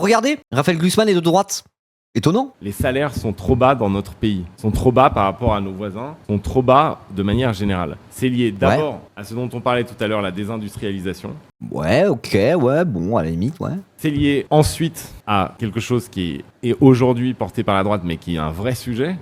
regardez, Raphaël Glucksmann est de droite. Étonnant. Les salaires sont trop bas dans notre pays, sont trop bas par rapport à nos voisins, sont trop bas de manière générale. C'est lié d'abord à ce dont on parlait tout à l'heure, la désindustrialisation. Ouais, ok, ouais, bon, à la limite, ouais. C'est lié ensuite à quelque chose qui est aujourd'hui porté par la droite, mais qui est un vrai sujet.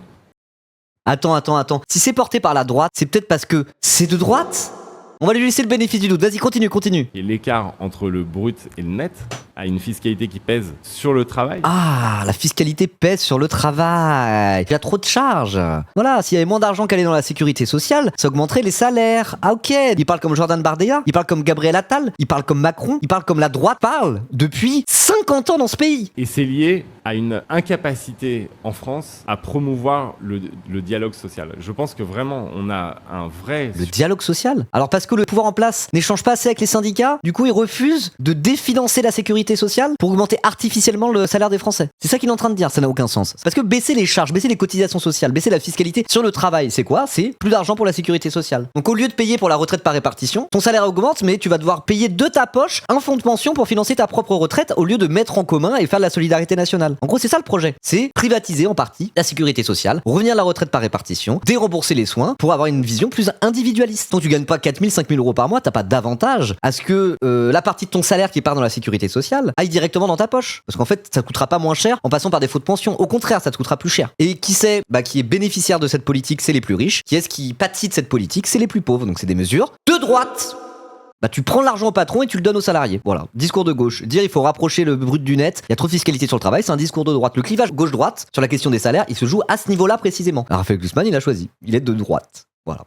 Attends. Si c'est porté par la droite, c'est peut-être parce que c'est de droite. On va lui laisser le bénéfice du doute. Vas-y, continue. Et l'écart entre le brut et le net a une fiscalité qui pèse sur le travail. Ah, la fiscalité pèse sur le travail. Il y a trop de charges. Voilà, s'il y avait moins d'argent qu'allait dans la sécurité sociale, ça augmenterait les salaires. Ah ok, il parle comme Jordan Bardella, il parle comme Gabriel Attal, il parle comme Macron, il parle comme la droite parle depuis 50 ans dans ce pays. Et c'est lié à une incapacité en France à promouvoir le dialogue social. Je pense que vraiment, on a un vrai... Le dialogue social ? Alors parce que le pouvoir en place n'échange pas assez avec les syndicats, du coup ils refusent de définancer la sécurité sociale pour augmenter artificiellement le salaire des Français. C'est ça qu'il est en train de dire, ça n'a aucun sens. Parce que baisser les charges, baisser les cotisations sociales, baisser la fiscalité sur le travail, c'est quoi ? C'est plus d'argent pour la sécurité sociale. Donc au lieu de payer pour la retraite par répartition, ton salaire augmente, mais tu vas devoir payer de ta poche un fonds de pension pour financer ta propre retraite au lieu de mettre en commun et faire de la solidarité nationale. En gros, c'est ça le projet. C'est privatiser en partie la sécurité sociale, revenir à la retraite par répartition, dérembourser les soins pour avoir une vision plus individualiste. Donc tu gagnes pas 4 000, 5 000 euros par mois, t'as pas d'avantage à ce que la partie de ton salaire qui part dans la sécurité sociale aille directement dans ta poche. Parce qu'en fait, ça coûtera pas moins cher en passant par des fonds de pension. Au contraire, ça te coûtera plus cher. Et qui c'est qui est bénéficiaire de cette politique, c'est les plus riches. Qui est-ce qui pâtit de cette politique, c'est les plus pauvres. Donc c'est des mesures de droite. Tu prends l'argent au patron et tu le donnes aux salariés. Voilà. Discours de gauche. Dire il faut rapprocher le brut du net, il y a trop de fiscalité sur le travail, c'est un discours de droite. Le clivage gauche-droite sur la question des salaires, il se joue à ce niveau-là précisément. Raphaël Glucksmann, il a choisi. Il est de droite. Voilà.